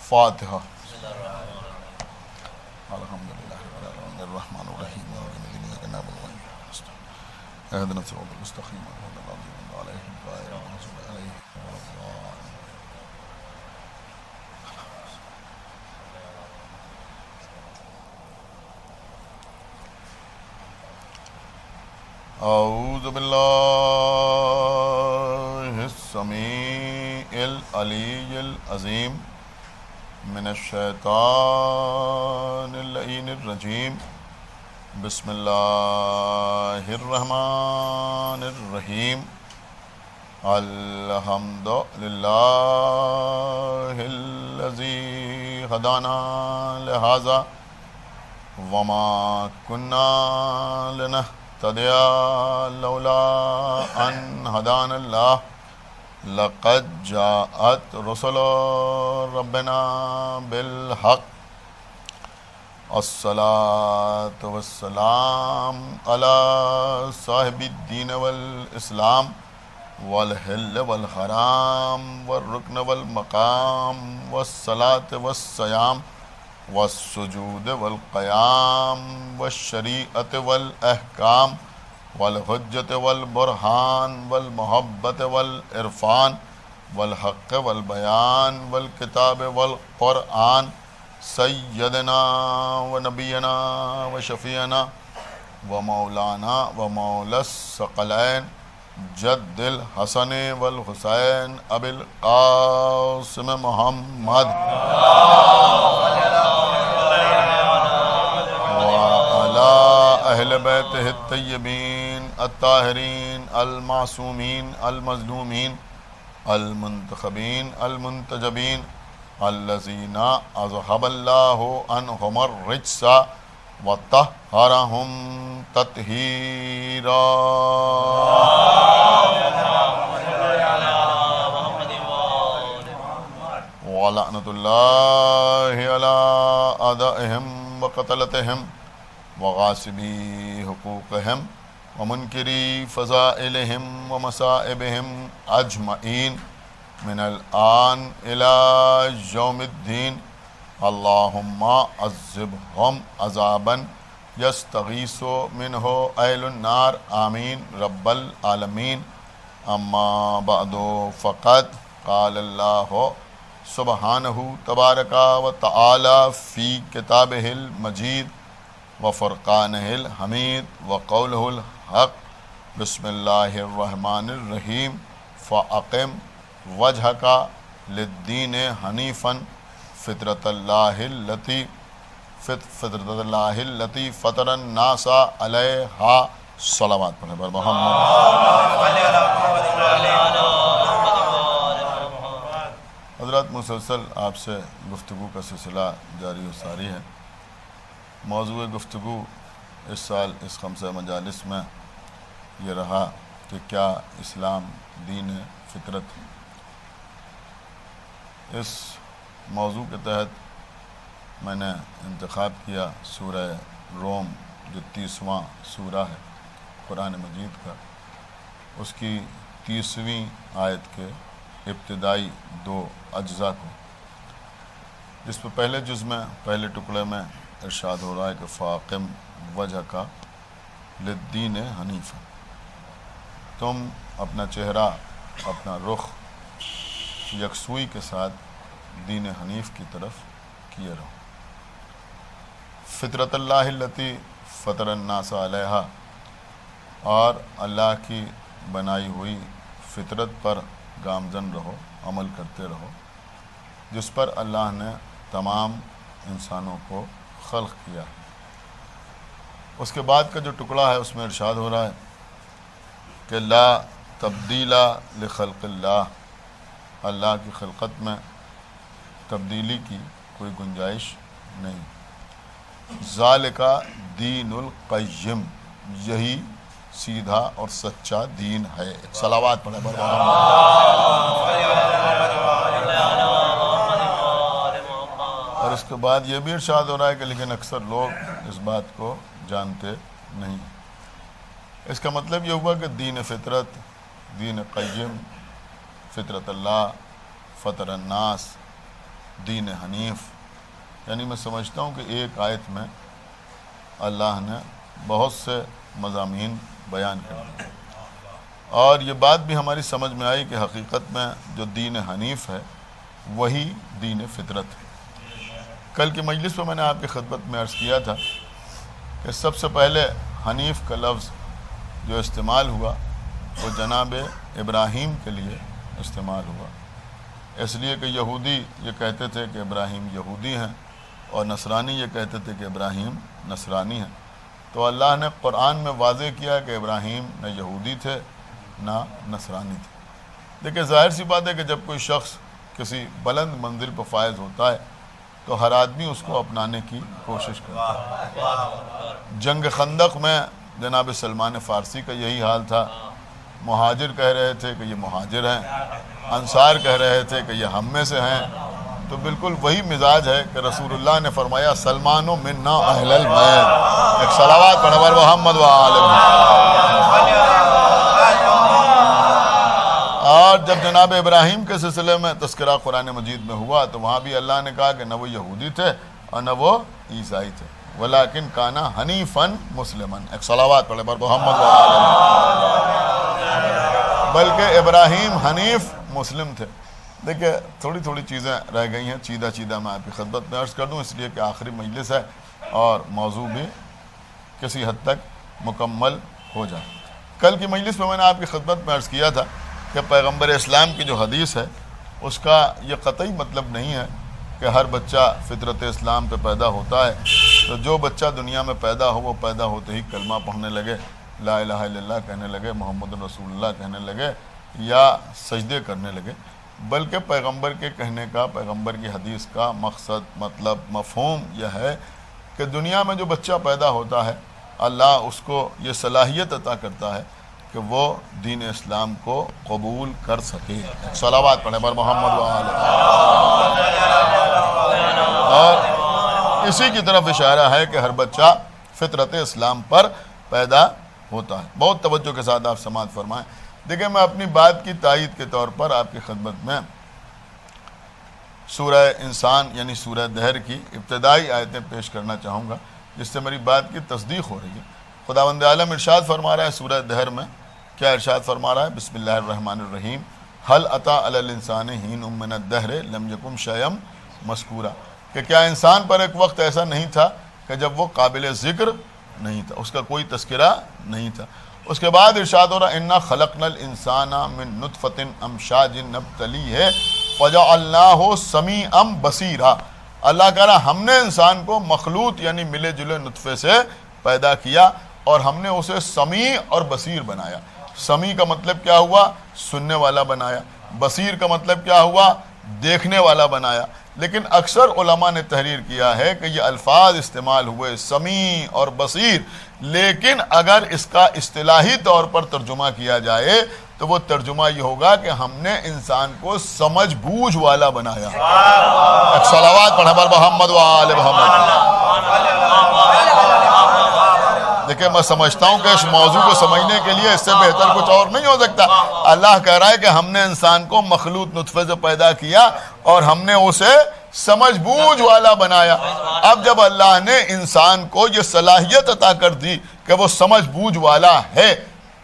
فاتحہ. الحمدللہ الرحمن الرحیم اهدنا الصراط المستقیم صراط الذین انعمت علیہم غیر المغضوب علیہم ولا الضالین. اعوذ باللہ السمیع العلی العظیم من الشیطان اللعین الرجیم. بسم اللہ الرحمن الرحیم. الحمد للہ الذی ہدانا لہذا وما كنا لنهتدي لولا ان هدانا الله لقد جاءت رسل ربنا بالحق. الصلاة والسلام على صاحب الدين والإسلام والحل والحرام والركن والمقام والصلاة والصيام والسجود والقيام والشريعة والأحكام والحجة والبرهان والمحبة والعرفان والحق والبيان والكتاب والقرآن سيدنا ونبينا وشفيعنا ومولانا ومولى الثقلين جد الحسن والحسين أبي القاسم محمد وعلى أهل بيته الطيبين الطاهرين المعصومين المظلومين المنتخبين المنتجبين الذين أذهب الله عنهم الرجس وطهرهم تطهيرا. ولعنة الله على أعدائهم وقتلتهم وغاصبي حقوقهم ومنكري فضائلهم ومصائبهم أجمعين من الآن إلى يوم الدين. اللهم عذبهم عذابا يستغيث منه أهل النار آمين رب العالمين. أما بعد فقد قال الله سبحانه تبارك وتعالى في كتابه المجيد وفرقانه الحميد وقوله الحق. بسم الله الرحمن الرحيم. فأقم وجهك للدين حنيفا فطرة الله التي فطر الناس عليها. صلوات پڑھیں بر محمد. حضرات مسلسل آپ سے گفتگو کا سلسلہ جاری و ساری ہے. موضوع گفتگو اس سال اس خمسہ مجالس میں یہ رہا کہ کیا اسلام دین فطرت. اس موضوع کے تحت میں نے انتخاب کیا سورہ روم جو 30واں سورہ ہے قرآن مجید کا، اس کی 30ویں آیت کے ابتدائی 2 اجزاء کو، جس پہ پہلے جز میں پہلے ٹکڑے میں ارشاد ہو رہا ہے کہ فاقم وجہ کا للدین حنیفا، تم اپنا چہرہ اپنا رخ یکسوئی کے ساتھ دین حنیف کی طرف کیے رہو. فطرت اللہ التی فطر الناس علیہا، اور اللہ کی بنائی ہوئی فطرت پر گامزن رہو، عمل کرتے رہو، جس پر اللہ نے تمام انسانوں کو خلق کیا. اس کے بعد کا جو ٹکڑا ہے اس میں ارشاد ہو رہا ہے کہ لا تبدیل لخلق اللہ، اللہ کی خلقت میں تبدیلی کی کوئی گنجائش نہیں. ذالک دین القیم، یہی سیدھا اور سچا دین ہے. صلوات پڑھیں. اور اس کے بعد یہ بھی ارشاد ہو رہا ہے کہ لیکن اکثر لوگ اس بات کو جانتے نہیں. اس کا مطلب یہ ہوا کہ دین فطرت، دین قیم، فطرت اللہ، فطر الناس، دین حنیف، یعنی میں سمجھتا ہوں کہ ایک آیت میں اللہ نے بہت سے مضامین بیان کر دیے، اور یہ بات بھی ہماری سمجھ میں آئی کہ حقیقت میں جو دین حنیف ہے وہی دین فطرت ہے۔ کل کی مجلس میں نے آپ کی خدمت میں عرض کیا تھا کہ سب سے پہلے حنیف کا لفظ جو استعمال ہوا وہ جناب ابراہیم کے لیے استعمال ہوا، اس لیے کہ یہودی یہ کہتے تھے کہ ابراہیم یہودی ہیں، اور نصرانی یہ کہتے تھے کہ ابراہیم نصرانی ہیں۔ تو اللہ نے قرآن میں واضح کیا کہ ابراہیم نہ یہودی تھے نہ نصرانی تھے۔ دیکھیں ظاہر سی بات ہے کہ جب کوئی شخص کسی بلند منزل پر فائز ہوتا ہے تو ہر آدمی اس کو اپنانے کی کوشش کرتا ہے۔ جنگ خندق میں جناب سلمان فارسی کا یہی حال تھا، مہاجر کہہ رہے تھے کہ یہ مہاجر ہیں، انصار کہہ رہے تھے کہ یہ ہم میں سے ہیں، تو بالکل وہی مزاج ہے کہ رسول اللہ نے فرمایا سلمان منا اہل البیت، ایک صلوات پڑھ بر محمد و آل محمد۔ اور جب جناب ابراہیم کے سلسلے میں تذکرہ قرآن مجید میں ہوا تو وہاں بھی اللہ نے کہا کہ نہ وہ یہودی تھے اور نہ وہ عیسائی تھے، ولیکن کانا حنیفاً مسلماً، ایک صلوات پڑھے بر محمد و آل محمد۔ بلکہ ابراہیم حنیف مسلم تھے۔ دیکھیں تھوڑی تھوڑی چیزیں رہ گئی ہیں، چیدہ چیدہ میں آپ کی خدمت میں عرض کر دوں، اس لیے کہ آخری مجلس ہے اور موضوع بھی کسی حد تک مکمل ہو جائے۔ کل کی مجلس میں نے آپ کی خدمت میں عرض کیا تھا کہ پیغمبر اسلام کی جو حدیث ہے اس کا یہ قطعی مطلب نہیں ہے کہ ہر بچہ فطرت اسلام پہ پیدا ہوتا ہے تو جو بچہ دنیا میں پیدا ہو وہ پیدا ہوتے ہی کلمہ پڑھنے لگے، لا الہ الا اللہ کہنے لگے، محمد رسول اللہ کہنے لگے یا سجدے کرنے لگے، بلکہ پیغمبر کے کہنے کا، پیغمبر کی حدیث کا مقصد، مطلب، مفہوم یہ ہے کہ دنیا میں جو بچہ پیدا ہوتا ہے اللہ اس کو یہ صلاحیت عطا کرتا ہے کہ وہ دین اسلام کو قبول کر سکے۔ صلوات پڑھیں بر محمد و آل محمد۔ اور اسی کی طرف اشارہ ہے کہ ہر بچہ فطرت اسلام پر پیدا ہوتا ہے۔ بہت توجہ کے ساتھ آپ سماعت فرمائیں۔ دیکھیں میں اپنی بات کی تائید کے طور پر آپ کی خدمت میں سورہ انسان یعنی سورہ دہر کی ابتدائی آیتیں پیش کرنا چاہوں گا جس سے میری بات کی تصدیق ہو رہی ہے۔ خداوند عالم ارشاد فرما رہا ہے سورہ دہر میں، کیا ارشاد فرما رہا ہے؟ بسم اللہ الرحمن الرحیم، هل اتى علی الانسان حین من الدہر لم یکن شیئا مذکورا، کہ کیا انسان پر ایک وقت ایسا نہیں تھا کہ جب وہ قابل ذکر نہیں تھا، اس کا کوئی تذکرہ نہیں تھا۔ اس کے بعد ارشاد ہو رہا انا خلقنا الانسان من نطفۃ امشاج نبتلیہ فجعلناہ سمیعا بصیرا، اللہ کہہ رہا ہم نے انسان کو مخلوط یعنی ملے جلے نطفے سے پیدا کیا اور ہم نے اسے سمیع اور بصیر بنایا۔ سمیع کا مطلب کیا ہوا؟ سننے والا بنایا۔ بصیر کا مطلب کیا ہوا؟ دیکھنے والا بنایا۔ لیکن اکثر علماء نے تحریر کیا ہے کہ یہ الفاظ استعمال ہوئے سمیع اور بصیر، لیکن اگر اس کا اصطلاحی طور پر ترجمہ کیا جائے تو وہ ترجمہ یہ ہوگا کہ ہم نے انسان کو سمجھ بوجھ والا بنایا۔ صلوات پڑھیں بر محمد و آل محمد۔ دیکھیں میں سمجھتا ہوں کہ اس موضوع کو سمجھنے کے لیے اس سے بہتر کچھ اور نہیں ہو سکتا۔ اللہ کہہ رہا ہے کہ ہم نے انسان کو مخلوط نطفے سے پیدا کیا اور ہم نے اسے سمجھ بوجھ والا بنایا۔ اب جب اللہ نے انسان کو یہ صلاحیت عطا کر دی کہ وہ سمجھ بوجھ والا ہے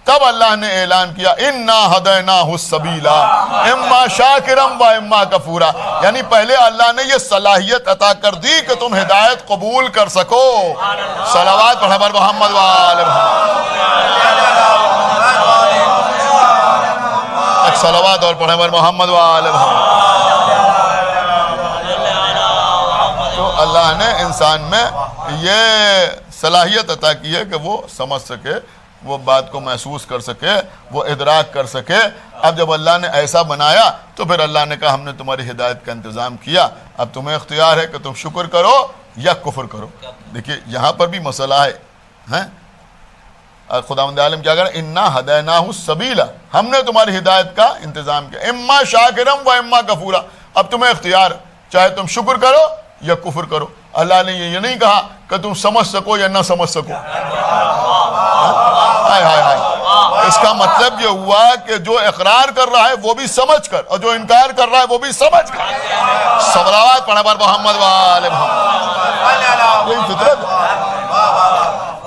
تب اللہ نے اعلان کیا انا ہدیناہ السبیل اما شاکرا و اما کفورا، یعنی پہلے اللہ نے یہ صلاحیت عطا کر دی کہ تم ہدایت قبول کر سکو۔ صلوات پڑھیں بر محمد و آل محمد۔ ایک صلوات اور پڑھیں بر محمد و آل محمد۔ تو اللہ نے انسان میں یہ صلاحیت عطا کی ہے کہ وہ سمجھ سکے، وہ بات کو محسوس کر سکے، وہ ادراک کر سکے۔ اب جب اللہ نے ایسا بنایا تو پھر اللہ نے کہا ہم نے تمہاری ہدایت کا انتظام کیا، اب تمہیں اختیار ہے کہ تم شکر کرو یا کفر کرو۔ دیکھیے یہاں پر بھی مسئلہ ہے، خداوند عالم کیا کہا انا ہدیناہ السبیل، ہم نے تمہاری ہدایت کا انتظام کیا، اما شاکرا و اما کفورا، اب تمہیں اختیار چاہے تم شکر کرو یا کفر کرو۔ اللہ نے یہ نہیں کہا کہ تم سمجھ سکو یا نہ سمجھ سکو۔ اس کا مطلب یہ ہوا کہ جو اقرار کر رہا ہے وہ بھی سمجھ کر، اور جو انکار کر رہا ہے وہ بھی سمجھ کر۔ صلوات پڑھیں پر محمد وآل محمد۔ یہی فطرت ہے،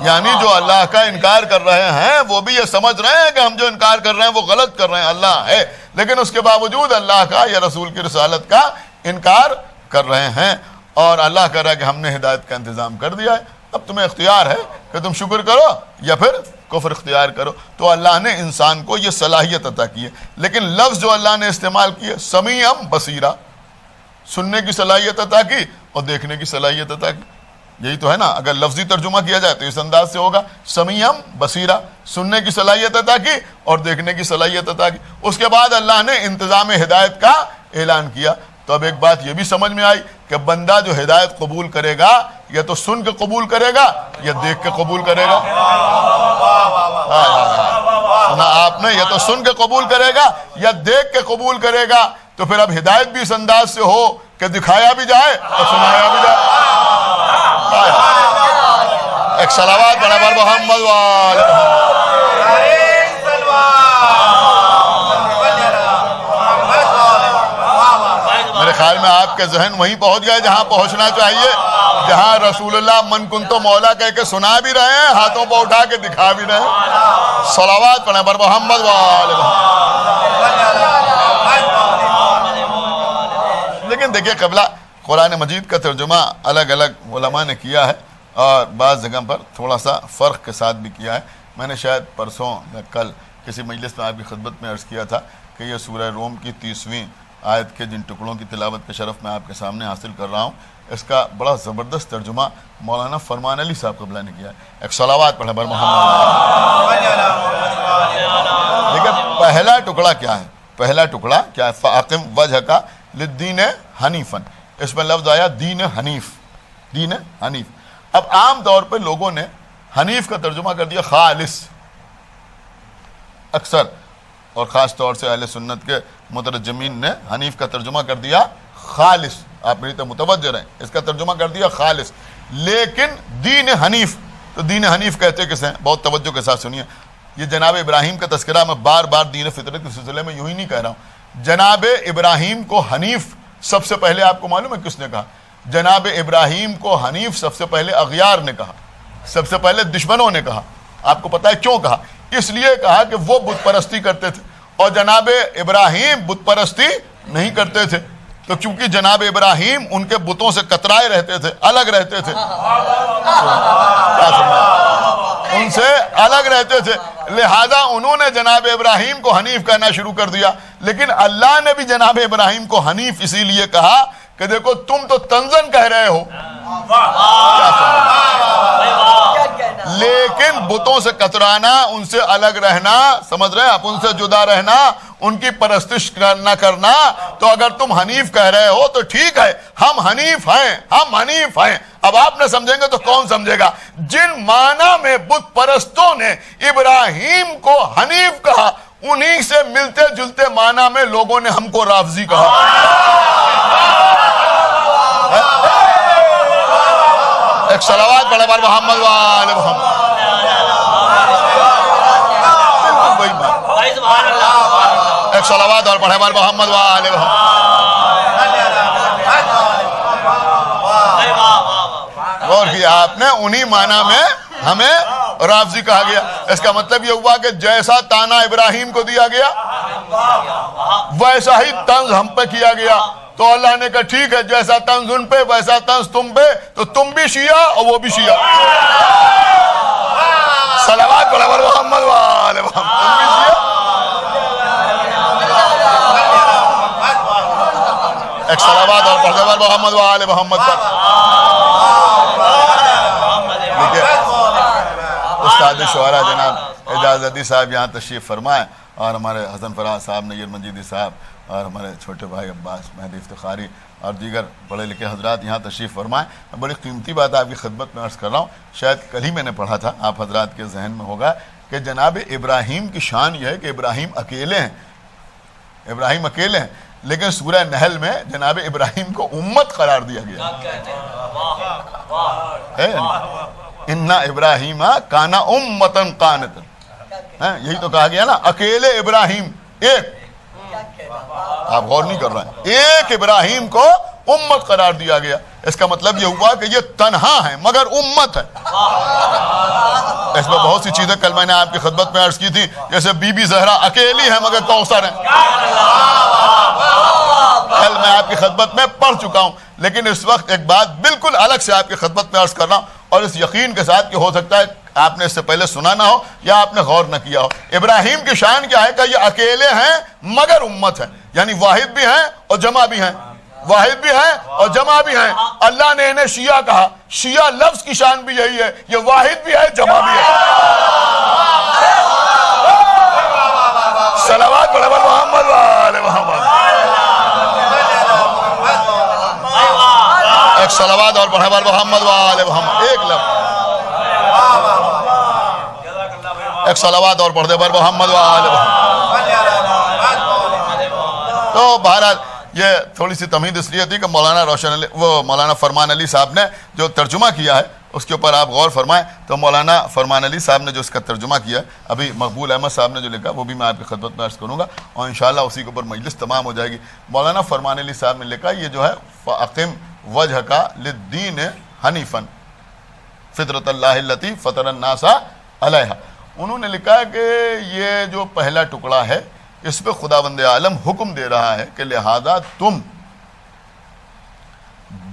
یعنی جو اللہ کا انکار کر رہے ہیں وہ بھی یہ سمجھ رہے ہیں کہ ہم جو انکار کر رہے ہیں وہ غلط کر رہے ہیں، اللہ ہے، لیکن اس کے باوجود اللہ کا یا رسول کی رسالت کا انکار کر رہے ہیں، اور اللہ کہہ رہا ہے کہ ہم نے ہدایت کا انتظام کر دیا ہے، اب تمہیں اختیار ہے کہ تم شکر کرو یا پھر کفر اختیار کرو۔ تو اللہ نے انسان کو یہ صلاحیت عطا کی ہے، لیکن لفظ جو اللہ نے استعمال کیے سمیعم بصیرہ، سننے کی صلاحیت عطا کی اور دیکھنے کی صلاحیت عطا کی، یہی تو ہے نا۔ اگر لفظی ترجمہ کیا جائے تو اس انداز سے ہوگا، سمیعم بصیرہ، سننے کی صلاحیت عطا کی اور دیکھنے کی صلاحیت عطا کی۔ اس کے بعد اللہ نے انتظام ہدایت کا اعلان کیا۔ تو اب ایک بات یہ بھی سمجھ میں آئی کہ بندہ جو ہدایت قبول کرے گا یا تو سن کے قبول کرے گا یا دیکھ کے قبول کرے گا۔ سنا آپ نے، یا تو سن کے قبول کرے گا یا دیکھ کے قبول کرے گا۔ تو پھر اب ہدایت بھی اس انداز سے ہو کہ دکھایا بھی جائے اور سنایا بھی جائے۔ ایک صلوات بڑا بار محمد وآل محمد۔ میرے خیال میں آپ کے ذہن وہیں پہنچ گئے جہاں پہنچنا چاہیے، جہاں رسول اللہ من کنتو مولا کہہ کے سنا بھی رہے ہیں، ہاتھوں پہ اٹھا کے دکھا بھی رہے ہیں۔ صلوات پڑھیں پر محمد وآل محمد۔ لیکن دیکھیں قبلہ قرآن مجید کا ترجمہ الگ الگ علماء نے کیا ہے، اور بعض جگہ پر تھوڑا سا فرق کے ساتھ بھی کیا ہے۔ میں نے شاید پرسوں یا کل کسی مجلس میں آپ کی خدمت میں عرض کیا تھا کہ یہ سورہ روم کی 30ویں آیت کے جن ٹکڑوں کی تلاوت کے شرف میں آپ کے سامنے حاصل کر رہا ہوں، اس کا بڑا زبردست ترجمہ مولانا فرمان علی صاحب قبلہ نے کیا ہے۔ ایک صلوات پڑھیں بر محمد۔ لیکن پہلا ٹکڑا کیا ہے؟ پہلا ٹکڑا کیا ہے؟ فَأَقِمْ وَجْهَكَ لِلدِّينِ حَنِيفًا، اس میں لفظ آیا دین حنیف، دین حنیف۔ اب عام طور پہ لوگوں نے حنیف کا ترجمہ کر دیا خالص، اکثر، اور خاص طور سے اہل سنت کے مترجمین نے حنیف کا ترجمہ کر دیا خالص۔ آپ میری تو متوجہ رہیں، اس کا ترجمہ کر دیا خالص۔ لیکن دین حنیف، تو دین حنیف کہتے کسے ہیں؟ بہت توجہ کے ساتھ سنیے، یہ جناب ابراہیم کا تذکرہ میں بار بار دین فطرت کے سلسلے میں یوں ہی نہیں کہہ رہا ہوں۔ جناب ابراہیم کو حنیف سب سے پہلے آپ کو معلوم ہے کس نے کہا؟ جناب ابراہیم کو حنیف سب سے پہلے اغیار نے کہا، سب سے پہلے دشمنوں نے کہا۔ آپ کو پتا ہے کیوں کہا؟ اس لیے کہا کہ وہ بت پرستی کرتے تھے اور جناب ابراہیم بت پرستی نہیں کرتے تھے، تو کیونکہ جناب ابراہیم ان کے بتوں سے کترائے رہتے تھے، الگ رہتے تھے، ان سے الگ رہتے تھے، لہذا انہوں نے جناب ابراہیم کو حنیف کہنا شروع کر دیا۔ لیکن اللہ نے بھی جناب ابراہیم کو حنیف اسی لیے کہا کہ دیکھو تم تو تنزن کہہ رہے ہو، لیکن بتوں سے کترانا، ان سے الگ رہنا، سمجھ رہے ہیں آپ، ان سے جدا رہنا، ان کی پرستش نہ کرنا، تو اگر تم حنیف کہہ رہے ہو تو ٹھیک ہے، ہم حنیف ہیں، ہم حنیف ہیں۔ اب آپ نے سمجھیں گے تو کون سمجھے گا؟ جن معنی میں بت پرستوں نے ابراہیم کو حنیف کہا، انہی سے ملتے جلتے معنی میں لوگوں نے ہم کو رافضی کہا۔ ایک صلوات پڑھیں بر محمد وآل محمد۔ ایک صلوات اور پڑھیں بر محمد وآل محمد۔ غور کیا آپ نے، انہی معنی میں ہمیں رافضی کہا گیا۔ اس کا مطلب یہ ہوا کہ جیسا تانا ابراہیم کو دیا گیا ویسا ہی طنز ہم پہ کیا گیا۔ تو اللہ نے کہا ٹھیک ہے، جیسا طنز ان پہ ویسا طنز تم پہ، تو تم بھی شیعہ اور وہ بھی شیعہ۔ صلوات پڑھیں بر محمد وآل محمد۔ تم بھی شیعہ، ایک صلوات اور پڑھیں بر محمد وآل محمد پر۔ استاد شعراء جناب اعجاز عدی صاحب یہاں تشریف فرمائے، اور ہمارے حسن فراز صاحب، نیر منجیدی صاحب، اور ہمارے چھوٹے بھائی عباس مہدی افتخاری اور دیگر پڑھے لکھے حضرات یہاں تشریف فرمائیں۔ بڑی قیمتی بات آپ کی خدمت میں عرض کر رہا ہوں، شاید کل ہی میں نے پڑھا تھا، آپ حضرات کے ذہن میں ہوگا کہ جناب ابراہیم کی شان یہ ہے کہ ابراہیم اکیلے ہیں، ابراہیم اکیلے ہیں، لیکن سورہ نحل میں جناب ابراہیم کو امت قرار دیا گیا ہے۔ اِنَّ ابراہیم کَانَ أُمَّةً قَانِتًا، یہی تو کہا گیا نا، اکیلے ابراہیم ایک، آپ غور نہیں کر رہے ہیں، ایک ابراہیم کو امت قرار دیا گیا. اس کا مطلب یہ ہوا کہ یہ تنہا ہے مگر امت ہے. اس میں بہت سی چیزیں کل میں نے آپ کی خدمت میں عرض کی تھی، جیسے بی بی زہرا اکیلی ہے مگر کوثر ہے، کل میں آپ کی خدمت میں پڑھ چکا ہوں. لیکن اس وقت ایک بات بالکل الگ سے آپ کی خدمت میں عرض کرنا، اور اس یقین کے ساتھ کہ ہو سکتا ہے آپ نے اس سے پہلے سنا نہ ہو یا آپ نے غور نہ کیا ہو. ابراہیم کی شان کیا ہے کہ یہ اکیلے ہیں مگر امت ہے، یعنی واحد بھی ہیں اور جمع بھی ہیں، واحد بھی ہیں اور جمع بھی ہیں. اللہ نے انہیں شیعہ کہا، شیعہ لفظ کی شان بھی یہی ہے، یہ واحد بھی ہے جمع بھی ہے. صلوات پڑھے محمد وآل محمد. ایک صلوات اور پڑھے محمد وآل محمد. ایک لفظ، ایک صلوات اور پڑھ دے بر محمد وآل محمد. تو بہرحال یہ تھوڑی سی تمہید اس لیے تھی کہ مولانا فرمان علی صاحب نے جو ترجمہ کیا ہے اس کے اوپر آپ غور فرمائیں. تو مولانا فرمان علی صاحب نے جو اس کا ترجمہ کیا ہے، ابھی مقبول احمد صاحب نے جو لکھا وہ بھی میں آپ کی خدمت میں عرض کروں گا، اور انشاءاللہ اسی کے اوپر مجلس تمام ہو جائے گی. مولانا فرمان علی صاحب نے لکھا، یہ جو ہے فَأَقِمْ وَجْهَكَ لِلدِّينِ حَنِيفًا فِطْرَةَ اللَّهِ الَّتِي فَطَرَ النَّاسَ عَلَيْهَا. انہوں نے لکھا کہ یہ جو پہلا ٹکڑا ہے اس پہ خداوند عالم حکم دے رہا ہے کہ لہذا تم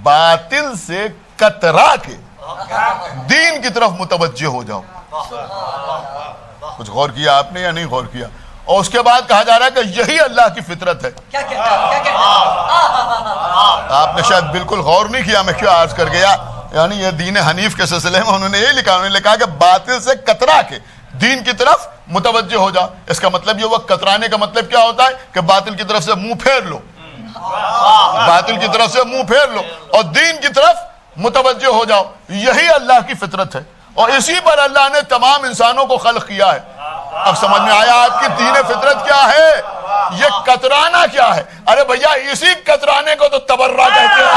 باطل سے کترا کے دین کی طرف متوجہ ہو جاؤ. کچھ غور کیا آپ نے یا نہیں غور کیا؟ اور اس کے بعد کہا جا رہا ہے کہ یہی اللہ کی فطرت ہے. آپ نے شاید بالکل غور نہیں کیا میں کیا عرض کر گیا. یعنی یہ دین حنیف کے سلسلے میں انہوں نے یہ لکھا، انہوں نے لکھا کہ باطل سے کترا کے دین کی طرف متوجہ ہو جاؤ. اس کا مطلب یہ ہوا، کترانے کا مطلب کیا ہوتا ہے کہ باطل کی طرف سے منہ پھیر لو، باطل کی طرف سے منہ پھیر لو اور دین کی طرف متوجہ ہو جاؤ. یہی اللہ کی فطرت ہے اور اسی پر اللہ نے تمام انسانوں کو خلق کیا ہے. اب سمجھ میں آیا آپ کی دین فطرت کیا ہے، یہ کترانا کیا ہے؟ ارے بھیا اسی کترانے کو تو تبرہ کہتے ہیں.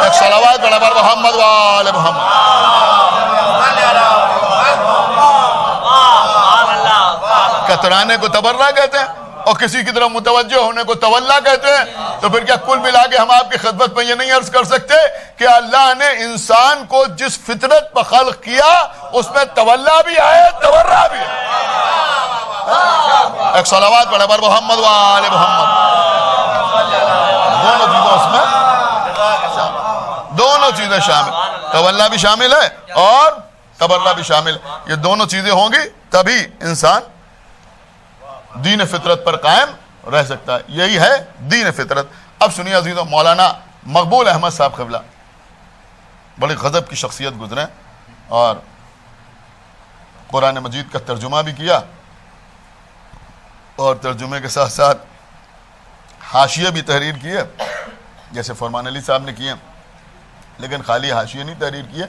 ایک صلوات پڑھے بر محمد وآل محمد. کترانے کو تبرہ کہتے ہیں اور کسی کی طرف متوجہ ہونے کو تولا کہتے ہیں. تو پھر کیا کل ملا کے ہم آپ کی خدمت میں یہ نہیں عرض کر سکتے کہ اللہ نے انسان کو جس فطرت پر خلق کیا اس میں تولا بھی ہے تبرہ بھی ہے. ایک صلوات پڑھے بر محمد وآل محمد. دونوں چیزوں اس میں دونوں چیزیں شامل، تولا بھی شامل ہے اور تبرہ بھی شامل ہے. یہ دونوں چیزیں ہوں گی تبھی انسان دین فطرت پر قائم رہ سکتا ہے. یہی ہے دین فطرت. اب سنیے عزیزوں، مولانا مقبول احمد صاحب قبلہ بڑی غضب کی شخصیت گزرے اور قرآن مجید کا ترجمہ بھی کیا اور ترجمے کے ساتھ ساتھ حاشیے بھی تحریر کیے جیسے فرمان علی صاحب نے کیے. لیکن خالی حاشیے نہیں تحریر کیے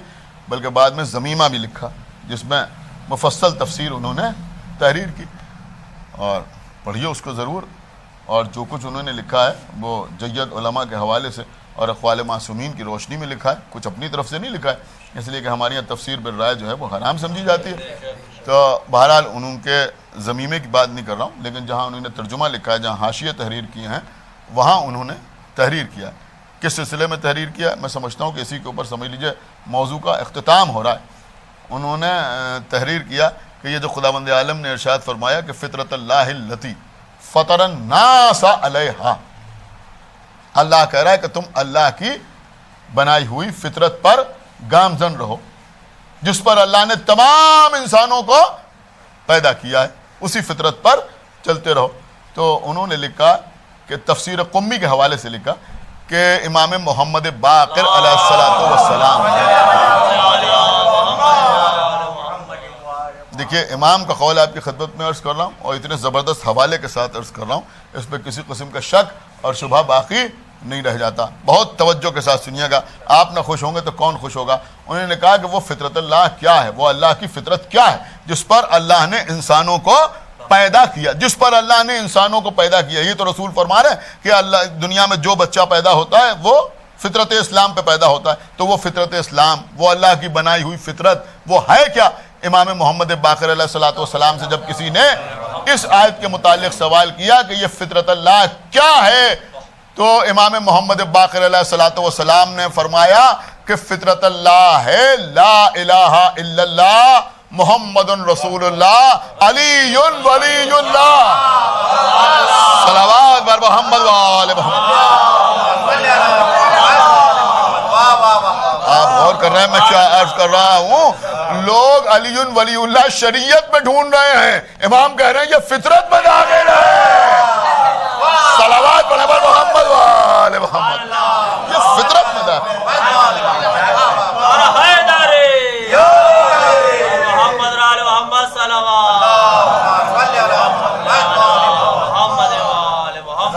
بلکہ بعد میں ضمیمہ بھی لکھا جس میں مفصل تفسیر انہوں نے تحریر کی. اور پڑھیے اس کو ضرور. اور جو کچھ انہوں نے لکھا ہے وہ جید علماء کے حوالے سے اور اقوال معصومین کی روشنی میں لکھا ہے، کچھ اپنی طرف سے نہیں لکھا ہے، اس لیے کہ ہماری یہاں تفسیر بالرائے جو ہے وہ حرام سمجھی جاتی ہے. تو بہرحال انہوں کے ضمیمے کی بات نہیں کر رہا ہوں، لیکن جہاں انہوں نے ترجمہ لکھا ہے، جہاں حاشیے تحریر کیے ہیں وہاں انہوں نے تحریر کیا. کس سلسلے میں تحریر کیا؟ میں سمجھتا ہوں کہ اسی کے اوپر سمجھ لیجئے موضوع کا اختتام ہو رہا ہے. انہوں نے تحریر کیا کہ یہ جو خداوند عالم نے ارشاد فرمایا کہ فطرت اللہ التی فطر الناس علیہا، اللہ کہہ رہا ہے کہ تم اللہ کی بنائی ہوئی فطرت پر گامزن رہو جس پر اللہ نے تمام انسانوں کو پیدا کیا ہے، اسی فطرت پر چلتے رہو. تو انہوں نے لکھا کہ تفسیر قمی کے حوالے سے لکھا کہ امام محمد باقر علیہ الصلوۃ والسلام، دیکھیے امام کا قول آپ کی خدمت میں عرض کر رہا ہوں اور اتنے زبردست حوالے کے ساتھ عرض کر رہا ہوں، اس پہ کسی قسم کا شک اور شبہ باقی نہیں رہ جاتا. بہت توجہ کے ساتھ سنیے گا، آپ نہ خوش ہوں گے تو کون خوش ہوگا. انہوں نے کہا کہ وہ فطرت اللہ کیا ہے، وہ اللہ کی فطرت کیا ہے جس پر اللہ نے انسانوں کو پیدا کیا، جس پر اللہ نے انسانوں کو پیدا کیا. یہ تو رسول فرما رہے ہیں کہ اللہ دنیا میں جو بچہ پیدا ہوتا ہے وہ فطرت اسلام پہ پیدا ہوتا ہے. تو وہ فطرت اسلام، وہ اللہ کی بنائی ہوئی فطرت، وہ ہے کیا؟ امام محمد باقر علیہ الصلوۃ والسلام سے جب کسی نے اس آیت کے متعلق سوال کیا کہ یہ فطرت اللہ کیا ہے، تو امام محمد باقر علیہ الصلوۃ والسلام نے فرمایا کہ فطرت اللہ ہے لا الہ الا اللہ محمد رسول اللہ علی ولی اللہ. صلوات بر محمد وآل محمد. آپ غور کر رہے ہیں میں کیا عرض کر رہا ہوں؟ لوگ علی ولی اللہ شریعت میں ڈھونڈ رہے ہیں، امام کہہ رہے ہیں یہ فطرت میں داخل ہے. صلوات بر محمد وآل محمد. یہ فطرت میں داخل ہے.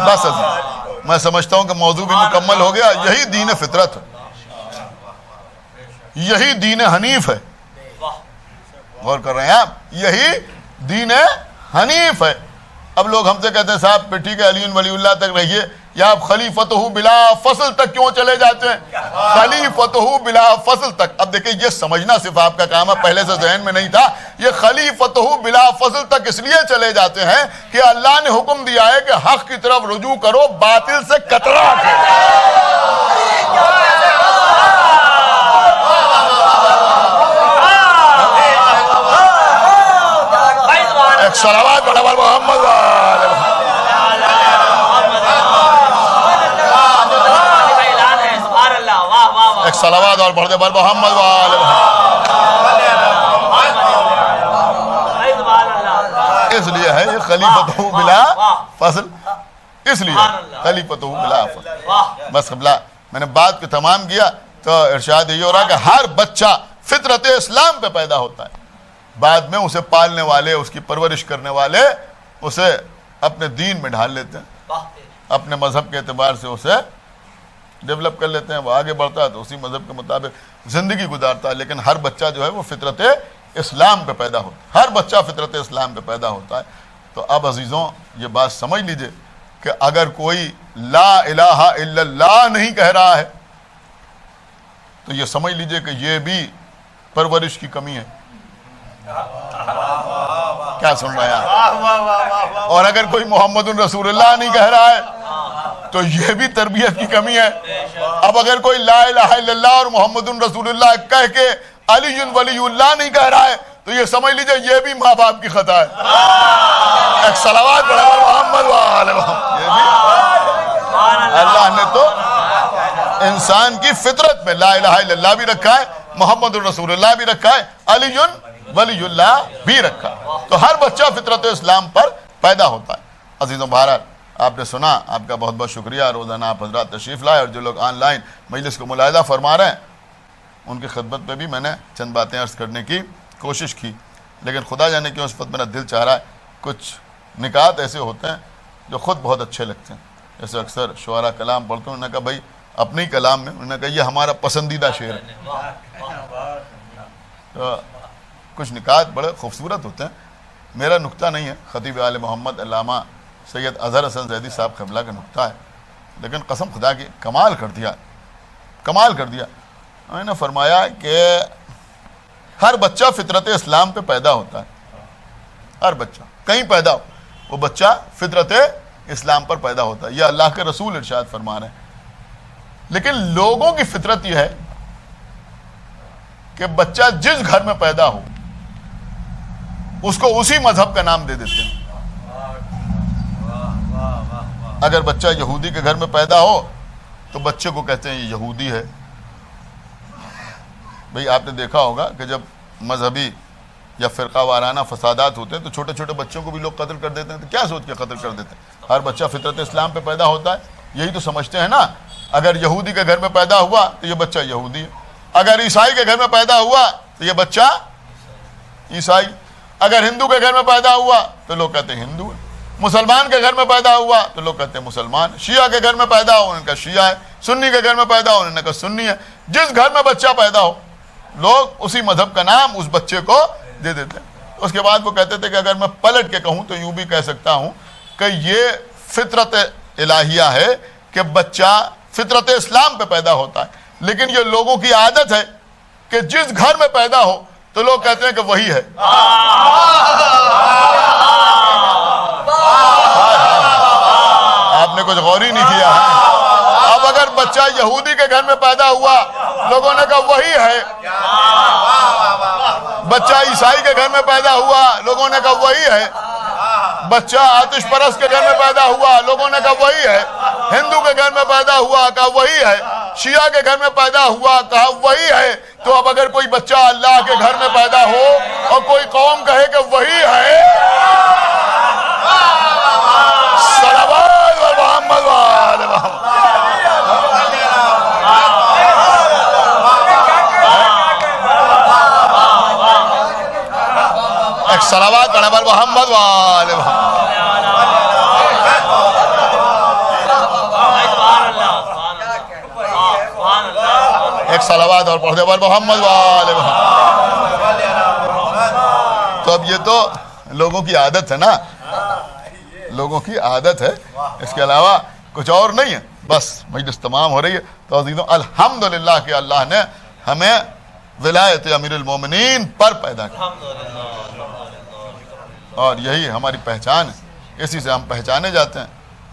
بس میں سمجھتا ہوں کہ موضوع بھی مکمل ہو گیا. یہی دین فطرت ہے، یہی دین حنیف ہے. غور کر رہے ہیں آپ؟ یہی دین حنیف ہے. اب لوگ ہم سے کہتے ہیں صاحب پھر ٹھیک ہے علی ولی اللہ تک رہیے، یا آپ خلیفتہ بلا فصل تک کیوں چلے جاتے ہیں؟ خلیفتہ بلا فصل تک. اب دیکھیں یہ سمجھنا صرف آپ کا کام ہے، پہلے سے ذہن میں نہیں تھا. یہ خلیفتہ بلا فصل تک اس لیے چلے جاتے ہیں کہ اللہ نے حکم دیا ہے کہ حق کی طرف رجوع کرو، باطل سے کترا صلوات بر محمد وآل محمد. ایک صلوات اور پڑھ دے بر محمد وآل محمد. اس لیے ہے یہ خلیفتہ بلا فصل، اس لیے خلیفتہ بلا فصل. بس قبلہ میں نے بات کو تمام کیا تو ارشاد یہ ہو رہا کہ ہر بچہ فطرت اسلام پہ پیدا ہوتا ہے، بعد میں اسے پالنے والے، اس کی پرورش کرنے والے اسے اپنے دین میں ڈھال لیتے ہیں، اپنے مذہب کے اعتبار سے اسے ڈیولپ کر لیتے ہیں. وہ آگے بڑھتا ہے تو اسی مذہب کے مطابق زندگی گزارتا ہے. لیکن ہر بچہ جو ہے وہ فطرت اسلام پہ پیدا ہوتا ہے، ہر بچہ فطرت اسلام پہ پیدا ہوتا ہے. تو اب عزیزوں یہ بات سمجھ لیجئے کہ اگر کوئی لا الہ الا اللہ نہیں کہہ رہا ہے تو یہ سمجھ لیجئے کہ یہ بھی پرورش کی کمی ہے. کیا سن رہے ہیں؟ اور اگر کوئی محمد رسول اللہ نہیں کہہ رہا ہے تو یہ بھی تربیت کی کمی ہے. اب اگر کوئی لا الہ الا اللہ اور محمد رسول اللہ کہہ کے علی ولی اللہ نہیں کہہ رہا ہے تو یہ سمجھ لیجئے یہ بھی ماں باپ کی خطا ہے. ایک صلوات بر محمد وآل محمد. یہ بھی اللہ نے تو انسان کی فطرت میں لا الہ الا اللہ بھی رکھا ہے، محمد رسول اللہ بھی رکھا ہے، علی ولی اللہ بھی رکھا. تو ہر بچہ فطرت اسلام پر پیدا ہوتا ہے. عزیزوں بہرحال آپ نے سنا، آپ کا بہت بہت شکریہ. روزانہ آپ حضرات تشریف لائے اور جو لوگ آن لائن مجلس کو ملاحظہ فرما رہے ہیں ان کی خدمت میں بھی میں نے چند باتیں عرض کرنے کی کوشش کی. لیکن خدا جانے کیوں اس وقت میرا دل چاہ رہا ہے، کچھ نکات ایسے ہوتے ہیں جو خود بہت اچھے لگتے ہیں. جیسے اکثر شعراء کلام پڑھتے ہیں، انہوں نے کہا بھائی اپنے کلام میں انہوں نے کہا یہ ہمارا پسندیدہ شعر ہے. تو کچھ نکات بڑے خوبصورت ہوتے ہیں. میرا نکتہ نہیں ہے، خطیب آل محمد علامہ سید اظہر حسن زیدی صاحب قبلہ کا نکتہ ہے، لیکن قسم خدا کی کمال کر دیا. انہوں نے فرمایا کہ ہر بچہ فطرت اسلام پہ پیدا ہوتا ہے. ہر بچہ کہیں پیدا ہو، وہ بچہ فطرت اسلام پر پیدا ہوتا ہے. یہ اللہ کے رسول ارشاد فرما رہے ہیں. لیکن لوگوں کی فطرت یہ ہے کہ بچہ جس گھر میں پیدا ہو اس کو اسی مذہب کا نام دے دیتے ہیں. اگر بچہ یہودی کے گھر میں پیدا ہو تو بچے کو کہتے ہیں یہ یہودی ہے. بھئی آپ نے دیکھا ہوگا کہ جب مذہبی یا فرقہ وارانہ فسادات ہوتے ہیں تو چھوٹے چھوٹے بچوں کو بھی لوگ قتل کر دیتے ہیں. تو کیا سوچ کے قتل کر دیتے ہیں؟ ہر بچہ فطرت اسلام پہ پیدا ہوتا ہے، یہی تو سمجھتے ہیں نا. اگر یہودی کے گھر میں پیدا ہوا تو یہ بچہ یہودی ہے، اگر عیسائی کے گھر میں پیدا ہوا تو یہ بچہ عیسائی، اگر ہندو کے گھر میں پیدا ہوا تو لوگ کہتے ہیں ہندو ہے، مسلمان کے گھر میں پیدا ہوا تو لوگ کہتے ہیں مسلمان، شیعہ کے گھر میں پیدا ہو ان کا شیعہ ہے، سنی کے گھر میں پیدا ہو ان کا سنی ہے. جس گھر میں بچہ پیدا ہو لوگ اسی مذہب کا نام اس بچے کو دے دیتے ہیں. اس کے بعد وہ کہتے تھے کہ اگر میں پلٹ کے کہوں تو یوں بھی کہہ سکتا ہوں کہ یہ فطرت الہیہ ہے کہ بچہ فطرت اسلام پہ پیدا ہوتا ہے. لیکن یہ لوگوں کی عادت ہے کہ جس گھر میں پیدا ہو تو لوگ کہتے ہیں کہ وہی ہے. آپ نے کچھ غور ہی نہیں کیا ہے. اب اگر بچہ یہودی کے گھر میں پیدا ہوا لوگوں نے کہا وہی ہے. بچہ عیسائی کے گھر میں پیدا ہوا لوگوں نے کہا وہی ہے. بچہ آتش پرست کے گھر میں پیدا ہوا لوگوں نے کہا وہی ہے. ہندو کے گھر میں پیدا ہوا کہا وہی ہے. شیعہ کے گھر میں پیدا ہوا کہا وہی ہے. تو اب اگر کوئی بچہ اللہ کے گھر میں پیدا ہو اور کوئی قوم کہے کہ وہی ہے، صلوات و محمد و آل محمد. ایک صلوات پڑھیں بر محمد و آل محمد. ایک صلوات اور پڑھ دے بر محمد و آل محمد. تو اب یہ تو لوگوں کی عادت ہے نا، لوگوں کی عادت ہے، اس کے علاوہ کچھ اور نہیں ہے. بس مجلس تمام ہو رہی ہے. تو عزیزوں الحمدللہ کہ اللہ نے ہمیں ولایت امیر المومنین پر پیدا کیا، اور یہی ہماری پہچان ہے. اسی سے ہم پہچانے جاتے ہیں.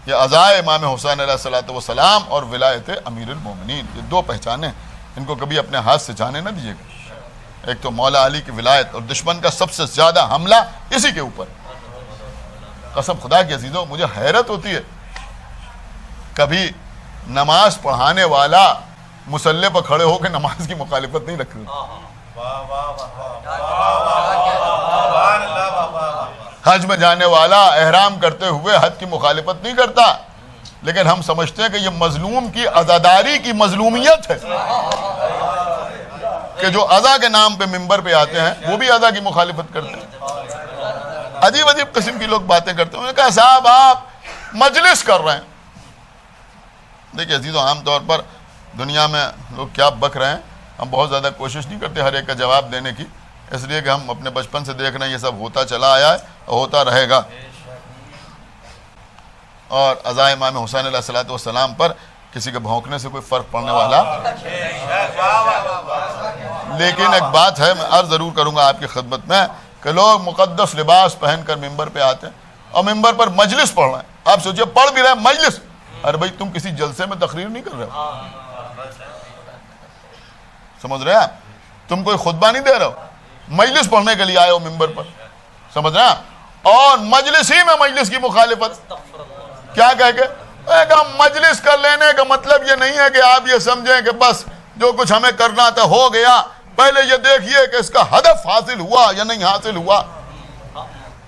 یہ عزائے امام حسین علیہ الصلوۃ والسلام اور ولایت امیر المومنین، یہ دو پہچانیں، ان کو کبھی اپنے ہاتھ سے جانے نہ دیجیے گا. ایک تو مولا علی کی ولایت، اور دشمن کا سب سے زیادہ حملہ اسی کے اوپر. قسم خدا کی عزیزوں مجھے حیرت ہوتی ہے، کبھی نماز پڑھانے والا مصلی پر کھڑے ہو کے نماز کی مخالفت نہیں رکھ رہے. حج میں جانے والا احرام کرتے ہوئے حج کی مخالفت نہیں کرتا، لیکن ہم سمجھتے ہیں کہ یہ مظلوم کی عزاداری کی مظلومیت ہے کہ جو عزا کے نام پہ ممبر پہ آتے ہیں وہ بھی عزا کی مخالفت کرتے ہیں. عجیب عجیب قسم کی لوگ باتیں کرتے ہیں. انہوں نے کہا صاحب آپ مجلس کر رہے ہیں. دیکھیں عزیزوں، عام طور پر دنیا میں لوگ کیا بک رہے ہیں، ہم بہت زیادہ کوشش نہیں کرتے ہر ایک کا جواب دینے کی، اس لیے کہ ہم اپنے بچپن سے دیکھ رہے ہیں یہ سب ہوتا چلا آیا ہے اور ہوتا رہے گا. اور عزائے امام حسین علیہ الصلوۃ والسلام پر کسی کے بھونکنے سے کوئی فرق پڑنے والا. لیکن ایک بات ہے، میں عرض ضرور کروں گا آپ کی خدمت میں، کہ لوگ مقدس لباس پہن کر ممبر پہ آتے ہیں اور ممبر پر مجلس پڑھ رہے ہیں. آپ سوچئے پڑھ بھی رہے ہیں مجلس. ارے بھائی تم کسی جلسے میں تقریر نہیں کر رہے ہو، سمجھ رہے ہیں آپ؟ تم کوئی خطبہ نہیں دے رہے ہو، مجلس پڑھنے کے لیے آئے ہو ممبر پر، سمجھ رہے ہیں؟ اور مجلس ہی میں مجلس کی مخالفت کیا کہہ کے مجلس کر لینے کا مطلب یہ نہیں ہے کہ آپ یہ سمجھیں کہ بس جو کچھ ہمیں کرنا تھا ہو گیا. پہلے یہ دیکھیے کہ اس کا ہدف حاصل ہوا یا نہیں حاصل ہوا.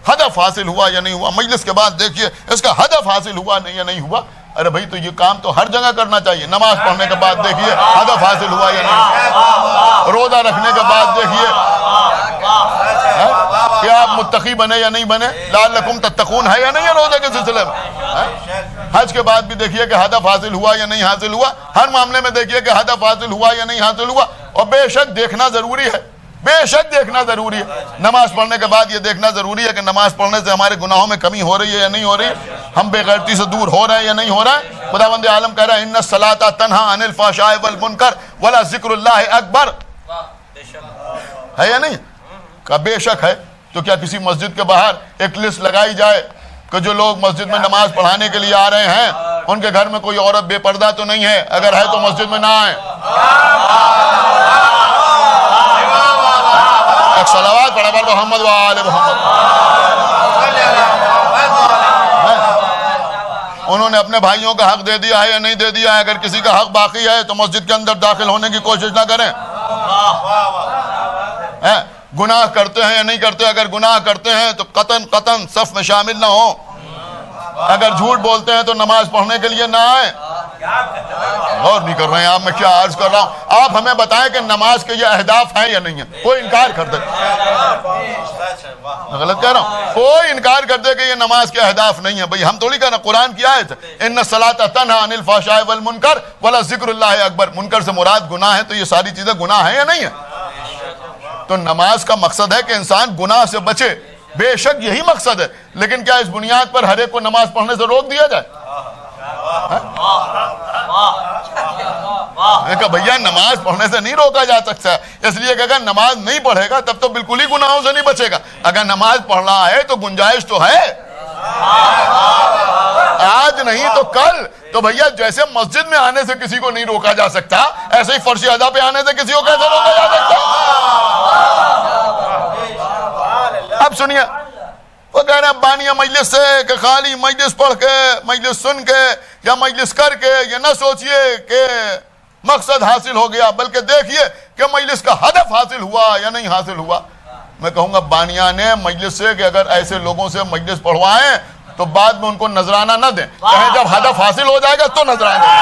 ہدف حاصل ہوا یا نہیں ہوا. مجلس کے بعد دیکھیے اس کا ہدف حاصل ہوا یا نہیں ہوا. ارے بھائی تو یہ کام تو ہر جگہ کرنا چاہیے. نماز پڑھنے کے بعد دیکھیے ہدف حاصل ہوا یا نہیں. روزہ رکھنے کے بعد دیکھیے کہ آپ متقی بنے یا نہیں بنے. لعلکم تتقون ہے یا نہیں ہے روزہ کے سلسلے میں. حج کے بعد بھی دیکھیے کہ ہدف حاصل ہوا یا نہیں حاصل ہوا. ہر معاملے میں دیکھیے کہ ہدف حاصل ہوا یا نہیں حاصل ہوا. اور بے شک دیکھنا ضروری ہے، بے شک دیکھنا ضروری ہے. نماز پڑھنے کے بعد یہ دیکھنا ضروری ہے کہ نماز پڑھنے سے ہمارے گناہوں میں کمی ہو رہی ہے یا نہیں ہو رہی ہے، ہم بے غیرتی سے دور ہو رہے ہیں یا نہیں ہو رہا ہے. خداوند عالم کہہ رہا ہے ان الصلاۃ تنہی عن الفحشاء والمنکر ولا ذکر اللہ اکبر. ہے یا نہیں؟ کہ بے شک ہے. تو کیا کسی مسجد کے باہر ایک لسٹ لگائی جائے کہ جو لوگ مسجد میں نماز پڑھانے کے لیے آ رہے ہیں ان کے گھر میں کوئی عورت بے پردہ تو نہیں ہے؟ اگر ہے تو مسجد میں نہ آئیں. ایک صلوات پڑھا بر محمد و آل محمد. انہوں نے اپنے بھائیوں کا حق دے دیا ہے یا نہیں دے دیا ہے؟ اگر کسی کا حق باقی ہے تو مسجد کے اندر داخل ہونے کی کوشش نہ کریں. گناہ کرتے ہیں یا نہیں کرتے؟ اگر گناہ کرتے ہیں تو قطعاً صف میں شامل نہ ہوں. اگر جھوٹ بولتے ہیں تو نماز پڑھنے کے لیے نہ آئیں. غور نہیں کر رہے ہیں آپ، میں کیا عرض کر رہا ہوں. آپ ہمیں بتائیں کہ نماز کے یہ اہداف ہیں یا نہیں ہیں. کوئی انکار کر دے، غلط کہہ رہا ہوں، کوئی انکار کر دے کہ یہ نماز کے اہداف نہیں ہیں. بھئی ہم تھوڑی کہنا، قرآن کی آیت ہے ان الصلاۃ تنہی عن الفحشاء والمنکر ولا ذکر اللہ اکبر. منکر سے مراد گناہ ہے، تو یہ ساری چیزیں گناہ ہیں یا نہیں ہیں؟ تو نماز کا مقصد ہے کہ انسان گناہ سے بچے، بے شک یہی مقصد ہے. لیکن کیا اس بنیاد پر ہر ایک کو نماز پڑھنے سے روک دیا جائے؟ میں کہا بھیا نماز پڑھنے سے نہیں روکا جا سکتا ہے، اس لیے کہ اگر نماز نہیں پڑھے گا تب تو بالکل ہی گناہوں سے نہیں بچے گا، اگر نماز پڑھ رہا ہے تو گنجائش تو ہے، آج نہیں تو کل۔ تو بھیا جیسے مسجد میں آنے سے کسی کو نہیں روکا جا سکتا، ایسے ہی فرش ادا پہ آنے سے کسی کو کیسے روکا جا سکتا؟ اب سنیے، وہ کہہ رہے ہیں بانیہ مجلس سے کہ خالی مجلس پڑھ کے، مجلس سن کے یا مجلس کر کے یہ نہ سوچئے کہ مقصد حاصل ہو گیا، بلکہ دیکھیے کہ مجلس کا ہدف حاصل ہوا یا نہیں حاصل ہوا۔ میں کہوں گا بانیہ نے مجلس سے کہ اگر ایسے لوگوں سے مجلس پڑھوائیں تو بعد میں ان کو نذرانہ نہ دیں، کہیں جب ہدف حاصل ہو جائے گا تو نذرانہ دیں۔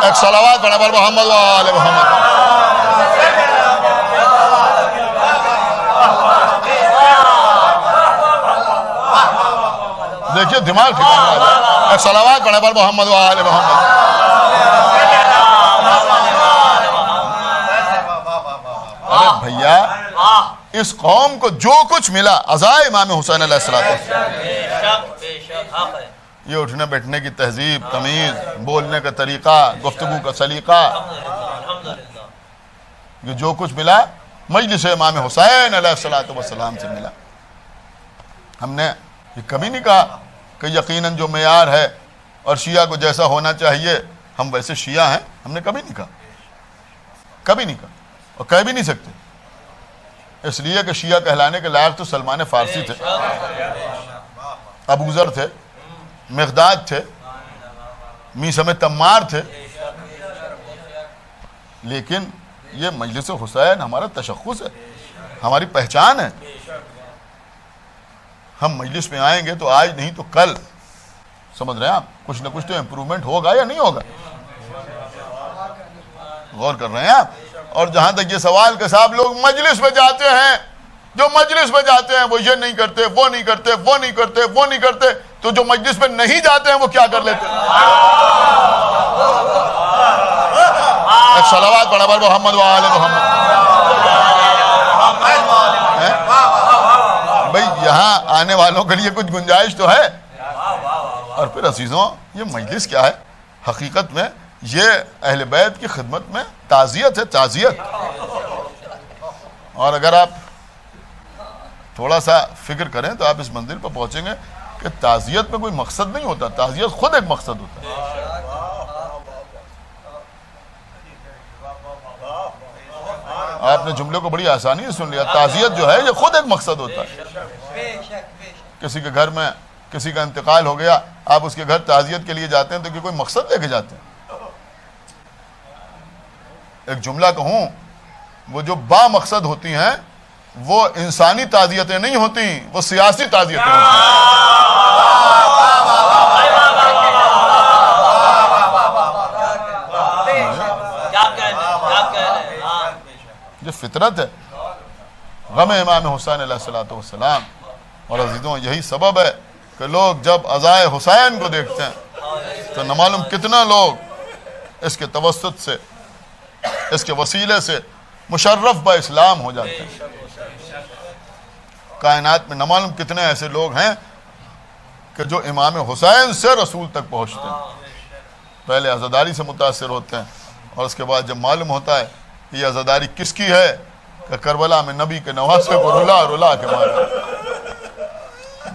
ایک صلوات پڑھیں پر محمد و آل محمد۔ دیکھیے دماغ ٹھکانا ہے، ایک صلوات پڑھیں پر محمد و آل محمد۔ ارے بھیا اس قوم کو جو کچھ ملا عزائے امام حسین علیہ السلام، یہ اٹھنے بیٹھنے کی تہذیب، تمیز، بولنے کا طریقہ، گفتگو کا سلیقہ، یہ جو کچھ ملا مجلس امام حسین علیہ السلام سے ملا۔ ہم نے یہ کبھی نہیں کہا کہ یقیناً جو معیار ہے اور شیعہ کو جیسا ہونا چاہیے ہم ویسے شیعہ ہیں، ہم نے کبھی نہیں کہا، کبھی نہیں کہا اور کہہ بھی نہیں سکتے، اس لیے کہ شیعہ کہلانے کے لائق تو سلمان فارسی تھے، ابو ذر تھے، مقداد تھے، میثم تمار تھے، لیکن یہ مجلس حسین ہمارا تشخص ہے، ہماری پہچان ہے۔ ہم مجلس میں آئیں گے تو آج نہیں تو کل، سمجھ رہے ہیں آپ، کچھ نہ کچھ تو امپرومنٹ ہوگا یا نہیں ہوگا، غور کر رہے ہیں آپ۔ اور جہاں تک یہ سوال کہ صاحب لوگ مجلس میں جاتے ہیں، جو مجلس میں جاتے ہیں وہ یہ نہیں کرتے، وہ نہیں کرتے، وہ نہیں کرتے، وہ نہیں کرتے، تو جو مجلس میں نہیں جاتے ہیں وہ کیا کر لیتے ہیں؟ ایک صلوات پڑھا پر محمد و آل محمد۔ بھئی یہاں آنے والوں کے لیے کچھ گنجائش تو ہے۔ اور پھر عزیزوں یہ مجلس کیا ہے؟ حقیقت میں یہ اہل بیت کی خدمت میں تعزیت ہے، تعزیت۔ اور اگر آپ تھوڑا سا فکر کریں تو آپ اس منزل پر پہنچیں گے کہ تعزیت میں کوئی مقصد نہیں ہوتا، تعزیت خود ایک مقصد ہوتا ہے۔ آپ نے جملے کو بڑی آسانی سے سن لیا، تعزیت جو ہے یہ خود ایک مقصد ہوتا ہے۔ کسی کے گھر میں کسی کا انتقال ہو گیا، آپ اس کے گھر تعزیت کے لیے جاتے ہیں تو کہ کوئی مقصد لے کے جاتے ہیں۔ ایک جملہ کہوں، وہ جو با مقصد ہوتی ہیں وہ انسانی تعزیتیں نہیں ہوتی، وہ سیاسی تعزیتیں ہوتی ہیں۔ یہ فطرت ہے، غم امام حسین علیہ السلام۔ اور عزیزوں یہی سبب ہے کہ لوگ جب عزائے حسین کو دیکھتے ہیں تو نہ معلوم کتنا لوگ اس کے توسط سے، اس کے وسیلے سے مشرف با اسلام ہو جاتے ہیں۔ کائنات میں نہ معلوم کتنے ایسے لوگ ہیں کہ جو امام حسین سے رسول تک پہنچتے ہیں، پہلے عزاداری سے متاثر ہوتے ہیں، اور اس کے بعد جب معلوم ہوتا ہے کہ یہ عزاداری کس کی ہے کہ کربلا میں نبی کے نواسے کو رلا رلا کے مارا۔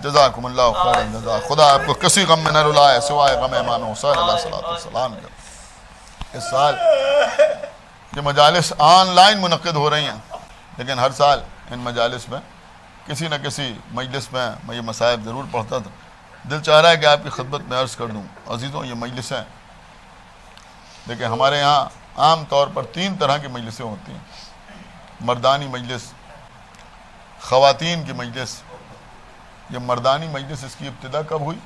جزاکم اللہ خیر جزا، خدا آپ کو کسی غم میں نہ رلائے سوائے غم امام حسین علیہ السلام کے۔ اس سال یہ مجالس آن لائن منعقد ہو رہی ہیں، لیکن ہر سال ان مجالس میں کسی نہ کسی مجلس میں یہ مصائب ضرور پڑھتا تھا۔ دل چاہ رہا ہے کہ آپ کی خدمت میں عرض کر دوں عزیزوں، یہ مجلسیں لیکن ہمارے یہاں عام طور پر 3 طرح کی مجلسیں ہوتی ہیں: مردانی مجلس، خواتین کی مجلس۔ یہ مردانی مجلس اس کی ابتدا کب ہوئی؟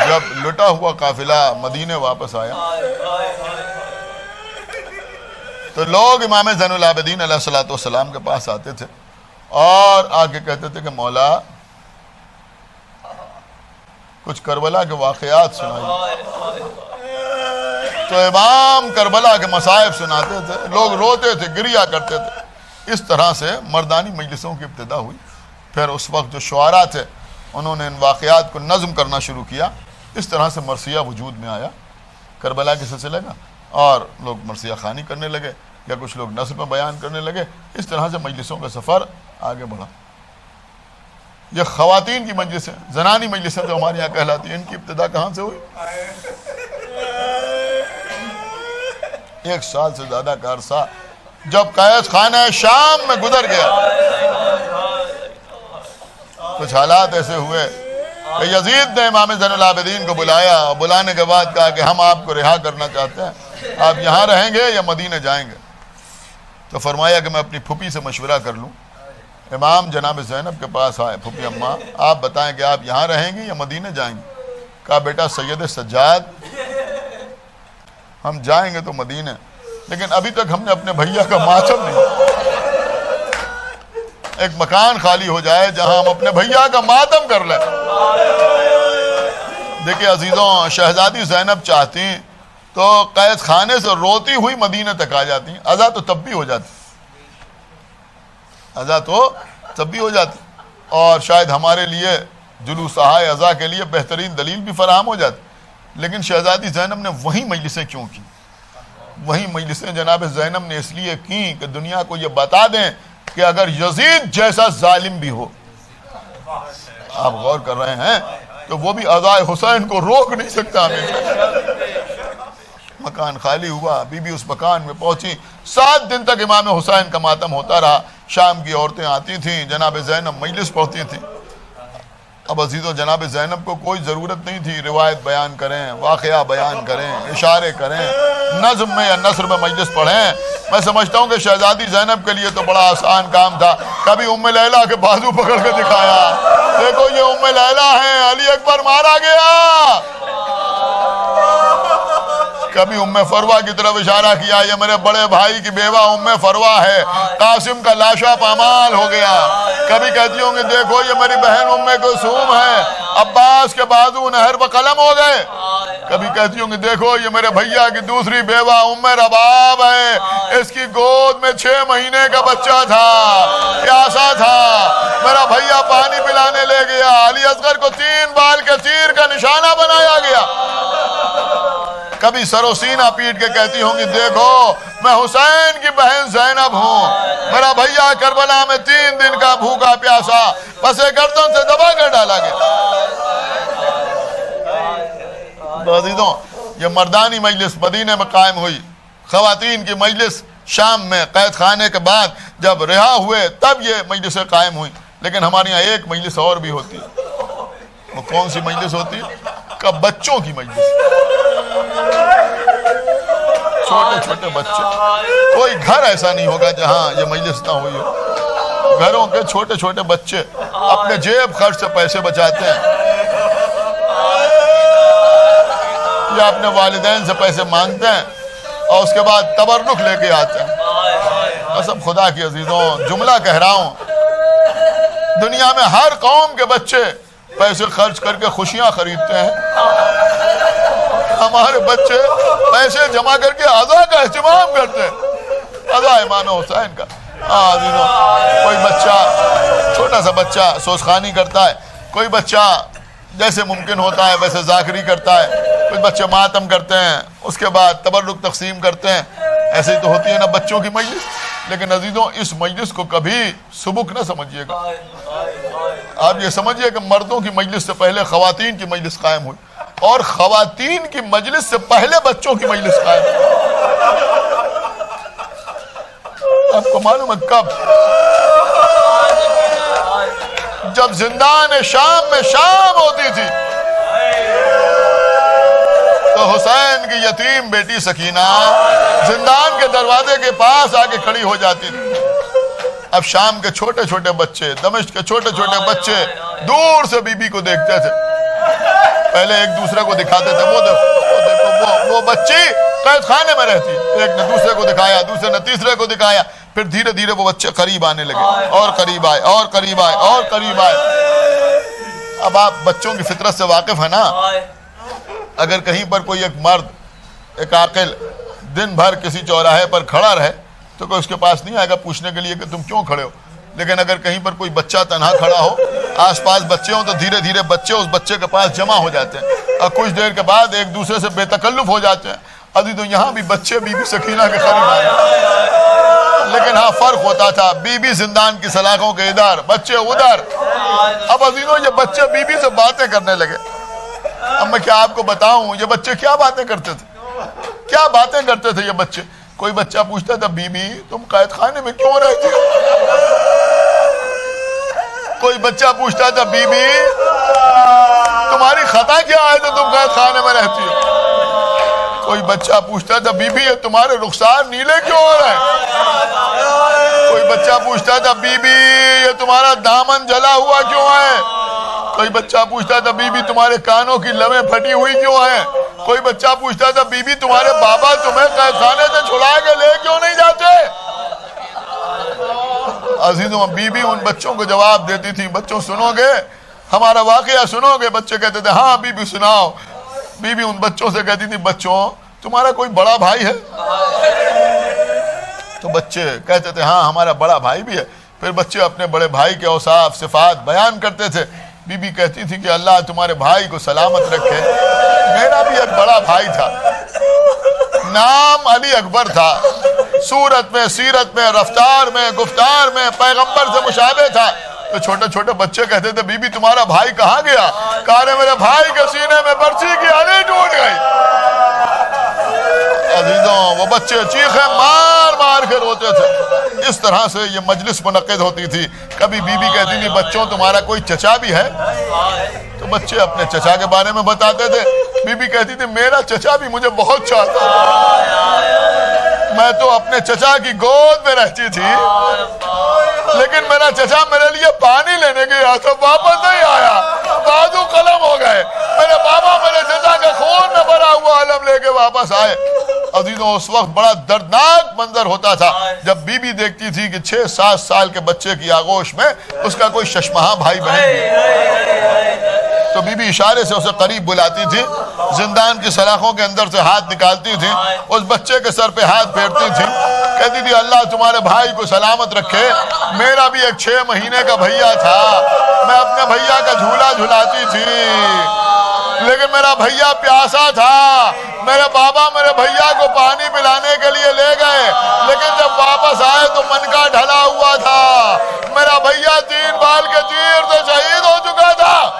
جب لٹا ہوا قافلہ مدینے واپس آیا تو لوگ امام زین العابدین علیہ السلام کے پاس آتے تھے اور آ کے کہتے تھے کہ مولا کچھ کربلا کے واقعات سنائیے۔ تو امام کربلا کے مصائب سناتے تھے، لوگ روتے تھے، گریا کرتے تھے۔ اس طرح سے مردانی مجلسوں کی ابتدا ہوئی۔ پھر اس وقت جو شعراء تھے انہوں نے ان واقعات کو نظم کرنا شروع کیا۔ اس طرح سے مرثیہ وجود میں آیا کربلا کے سلسلے کا، اور لوگ مرثیہ خوانی کرنے لگے یا کچھ لوگ نثر میں بیان کرنے لگے۔ اس طرح سے مجلسوں کا سفر آگے بڑھا۔ یہ خواتین کی مجلسیں، زنانی مجلسیں تو ہمارے یہاں کہلاتی ہیں، ان کی ابتدا کہاں سے ہوئی؟ 1 سال سے زیادہ کا عرصہ جب قید خانہ شام میں گزر گیا، کچھ حالات ایسے ہوئے کہ یزید نے امام زین العابدین کو بلایا، اور بلانے کے بعد کہا کہ ہم آپ کو رہا کرنا چاہتے ہیں، آپ یہاں رہیں گے یا مدینہ جائیں گے؟ تو فرمایا کہ میں اپنی پھوپھی سے مشورہ کر لوں۔ امام جناب زینب کے پاس آئے، پھوپھی اماں آپ بتائیں کہ آپ یہاں رہیں گی یا مدینہ جائیں گے؟ کہا بیٹا سید سجاد ہم جائیں گے تو مدینہ، لیکن ابھی تک ہم نے اپنے بھیا کا ماتم نہیں، ایک مکان خالی ہو جائے جہاں ہم اپنے بھیا کا ماتم کر لیں۔ دیکھیں عزیزوں، شہزادی زینب چاہتی تو قید خانے سے روتی ہوئی مدینہ تک آ جاتی، عزا تو تب بھی ہو جاتی، عزا تو تب بھی ہو جاتی، اور شاید ہمارے لیے جلوس عزا کے لیے بہترین دلیل بھی فراہم ہو جاتی۔ لیکن شہزادی زینب نے وہی مجلسیں کیوں کی؟ وہی مجلسیں جناب زینب نے اس لیے کی کہ دنیا کو یہ بتا دیں کہ اگر یزید جیسا ظالم بھی ہو، آپ غور کر رہے ہیں، تو وہ بھی عزائے حسین کو روک نہیں سکتا ہمیں۔ مکان خالی ہوا، بی بی اس مکان میں پہنچی، 7 دن تک امام حسین کا ماتم ہوتا رہا۔ شام کی عورتیں آتی تھیں، جناب زینب مجلس پڑھتی تھیں۔ اب عزیزو جناب زینب کو کوئی ضرورت نہیں تھی روایت بیان کریں، واقعہ بیان کریں، اشارے کریں، نظم میں یا نثر میں مجلس پڑھیں۔ میں سمجھتا ہوں کہ شہزادی زینب کے لیے تو بڑا آسان کام تھا۔ کبھی ام لیلہ کے بازو پکڑ کے دکھایا، دیکھو یہ ام لیلہ ہیں، علی اکبر مارا گیا۔ کبھی ام فروہ کی طرف اشارہ کیا، یہ میرے بڑے بھائی کی بیوہ ام فروہ ہے، قاسم کا لاشا پامال ہو گیا۔ کبھی کہتی ہوں کہ دیکھو یہ میری بہن ام کلثوم ہے، عباس کے بازو نہر پر قلم ہو گئے۔ کبھی کہتی ہوں کہ دیکھو یہ میرے بھیا کی دوسری بیوہ ام رباب ہے، اس کی گود میں 6 مہینے کا بچہ تھا، پیاسا تھا، میرا بھیا پانی پلانے لے گیا، علی اصغر کو 3 بال کے تیر کا نشانہ بنایا گیا۔ کبھی سر و سینہ پیٹ کے کہتی ہوں کہ دیکھو میں حسین کی بہن زینب ہوں، میرا بھیا کربلا میں 3 دن کا بھوکا پیاسا پسے گردن سے دبا کر ڈالا گیا۔ عزیزوں یہ مردانی مجلس مدینہ میں قائم ہوئی، خواتین کی مجلس شام میں قید خانے کے بعد جب رہا ہوئے تب یہ مجلسیں قائم ہوئی۔ لیکن ہمارے یہاں ایک مجلس اور بھی ہوتی ہے، وہ کون سی مجلس ہوتی ہے؟ کہ بچوں کی مجلس، چھوٹے چھوٹے بچے، کوئی گھر ایسا نہیں ہوگا جہاں یہ مجلس نہ ہوئی ہو۔ گھروں کے چھوٹے چھوٹے بچے اپنے جیب خرچ سے پیسے بچاتے ہیں یا اپنے والدین سے پیسے مانگتے ہیں اور اس کے بعد تبرک لے کے آتے ہیں۔ قسم خدا کی عزیزوں جملہ کہہ رہا ہوں، دنیا میں ہر قوم کے بچے پیسے خرچ کر کے خوشیاں خریدتے ہیں، ہمارے بچے پیسے جمع کر کے عزا کا اہتمام کرتے ہیں، عزا امام حسین کا۔ عزیزوں کوئی بچہ چھوٹا سا بچہ سوزخانی کرتا ہے، کوئی بچہ جیسے ممکن ہوتا ہے ویسے ذاکری کرتا ہے، کچھ بچے ماتم کرتے ہیں، اس کے بعد تبرک تقسیم کرتے ہیں۔ ایسے ہی تو ہوتی ہے نا بچوں کی مجلس۔ لیکن عزیزوں اس مجلس کو کبھی سبک نہ سمجھیے گا، آپ یہ سمجھیے کہ مردوں کی مجلس سے پہلے خواتین کی مجلس قائم ہوئی، اور خواتین کی مجلس سے پہلے بچوں کی مجلس قائم ہوئی۔ آپ کو معلوم ہے کب؟ جب زندان شام میں شام ہوتی تھی تو حسین کی یتیم بیٹی سکینہ زندان کے دروازے کے پاس آ کے کھڑی ہو جاتی تھی۔ اب شام کے چھوٹے چھوٹے بچے، دمشق کے چھوٹے چھوٹے بچے دور سے بی بی کو دیکھتے تھے، پہلے ایک دوسرے کو دکھاتے تھے، وہ دیکھو وہ بچی قید خانے میں رہتی، ایک نے دوسرے کو دکھایا، دوسرے نے تیسرے کو دکھایا، پھر دھیرے دھیرے وہ بچے قریب آنے لگے، اور قریب آئے اور قریب آئے اور قریب آئے۔ اب آپ بچوں کی فطرت سے واقف ہیں نا. اگر کہیں پر کوئی ایک مرد ایک عاقل دن بھر کسی چوراہے پر کھڑا رہے تو کوئی اس کے پاس نہیں آئے گا پوچھنے کے لیے کہ تم کیوں کھڑے ہو. لیکن اگر کہیں پر کوئی بچہ تنہا کھڑا ہو, آس پاس بچے ہوں, تو دھیرے دھیرے بچے اس بچے کے پاس جمع ہو جاتے ہیں اور کچھ دیر کے بعد ایک دوسرے سے بے تکلف ہو جاتے ہیں. ابھی تو یہاں بھی بچے بی بی سکینہ کے قریب آئے, لیکن ہاں فرق ہوتا تھا, بی بی زندان کی سلاخوں کے ادھر, بچے ادھر. اب عزیزوں یہ بچے بی بی سے باتیں کرنے لگے. اب میں کیا آپ کو بتاؤں یہ بچے کیا باتیں کرتے تھے, کیا باتیں کرتے تھے یہ بچے. کوئی بچہ پوچھتا تھا بی بی تم قید خانے میں کیوں رہتی ہو. کوئی بچہ پوچھتا تھا بی بی تمہاری خطا کیا ہے تو تم قید خانے میں رہتی ہو. کوئی بچہ پوچھتا تھا بی بی یہ تمہارے رخسار نیلے کیوں ہو رہے ہیں. کوئی بچہ پوچھتا تھا بی بی یہ تمہارا دامن جلا ہوا کیوں ہے. کوئی بچہ پوچھتا تھا بی بی تمہارے کانوں کی لویں پھٹی ہوئی کیوں ہیں. کوئی بچہ پوچھتا تھا بی بی تمہارے بابا تمہیں قید خانے سے چھڑا کے لے کیوں نہیں جاتے. عزیزوں بی بی ان بچوں کو جواب دیتی تھی, بچوں سنو گے ہمارا واقعہ سنو گے. بچے کہتے تھے ہاں بی بی سناؤ. بی بی ان بچوں سے کہتی تھی بچوں تمہارا کوئی بڑا بھائی ہے. تو بچے کہتے تھے ہاں ہمارا بڑا بھائی بھی ہے. پھر بچے اپنے بڑے بھائی کے اوصاف صفات بیان کرتے تھے. بی بی کہتی تھی کہ اللہ تمہارے بھائی کو سلامت رکھے. میرا بھی ایک بڑا بھائی تھا, نام علی اکبر تھا, صورت میں سیرت میں رفتار میں گفتار میں پیغمبر سے مشابہ تھا. تو چھوٹے چھوٹے بچے کہتے تھے بی بی تمہارا بھائی کہاں گیا. کہا میرے بھائی کے سینے میں برچی کی ہڈی ٹوٹ گئی. عزیزوں وہ بچے چیخیں مار مار کے روتے تھے. اس طرح سے یہ مجلس منعقد ہوتی تھی. کبھی بی بی کہتی تھی بچوں تمہارا کوئی چچا بھی ہے. تو بچے اپنے چچا کے بارے میں بتاتے تھے. بی بی کہتی تھی میرا چچا بھی مجھے بہت چاہتا ہے, میں تو اپنے چچا کی گود میں رہتی تھی, لیکن میرا چچا میرے لیے پانی لینے گیا تو واپس نہیں آیا, بازو قلم ہو گئے. میرے بابا میرے چچا کے خون میں بھرا ہوا علم لے کے واپس آئے. عزیزوں اس وقت بڑا دردناک منظر ہوتا تھا جب بی بی دیکھتی تھی کہ 6-7 سال کے بچے کی آغوش میں اس کا کوئی ششمہاں بھائی بہن بھی. تو بی بی اشارے سے اسے قریب بلاتی تھی, زندان کی سلاخوں کے اندر سے ہاتھ نکالتی تھی, اس بچے کے سر پہ ہاتھ پھیرتی تھی, کہتی تھی اللہ تمہارے بھائی کو سلامت رکھے. میرا بھی ایک 6 مہینے کا بھیا تھا, میں اپنے بھیا کا جھولا جھلاتی تھی, لیکن میرا بھیا پیاسا تھا. میرے بابا میرے بھیا کو پانی پلانے کے لیے لے گئے, لیکن جب واپس آئے تو منکا ڈھلا ہوا تھا. میرا بھیا 3 بال کے تیر سے شہید ہو چکا تھا.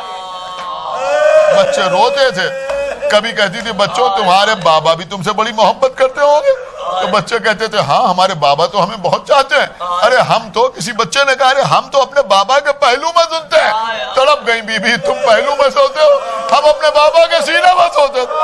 بچے روتے تھے. کبھی کہتی تھی بچوں تمہارے بابا بھی تم سے بڑی محبت کرتے ہوں گے. تو بچے کہتے تھے ہاں ہمارے بابا تو ہمیں بہت چاہتے ہیں. ارے ہم تو, کسی بچے نے کہا ارے ہم تو اپنے بابا کے پہلو میں سنتے ہیں. تڑپ گئی بی بی تم پہلو میں سوتے ہو, ہم اپنے بابا کے سینے میں سوتے تھے.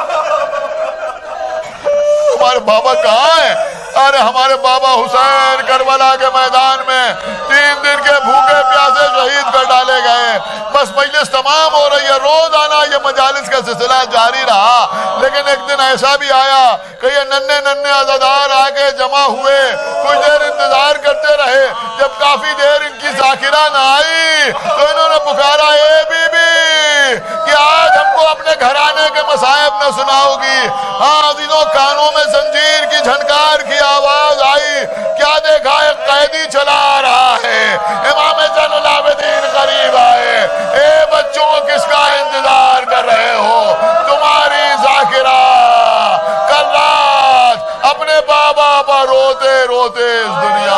تمہارے بابا کہاں ہیں. ارے ہمارے بابا حسین کربلا کے میدان میں 3 دن کے بھوکے پیاسے شہید کر ڈالے گئے. بس مجلس تمام ہو رہی ہے, روزانہ یہ مجالس کا سلسلہ جاری رہا. لیکن ایک دن ایسا بھی آیا کہ یہ ننھے عزادار آگے جمع ہوئے, کچھ دیر انتظار کرتے رہے. جب کافی دیر ان کی ذاکرہ نہ آئی تو انہوں نے پکارا اے بی بی کہ آج ہم کو اپنے گھرانے کے مصائب نہ سناؤ گی. ہاں عزیزوں کانوں میں زنجیر کی جھنکار کی آواز آئی. کیا دیکھا ایک قیدی چلا رہا ہے, امام زین العابدین قریب آئے. اے بچوں کس کا انتظار کر رہے ہو, تمہاری ذاکرہ کل رات اپنے بابا پر روتے روتے اس دنیا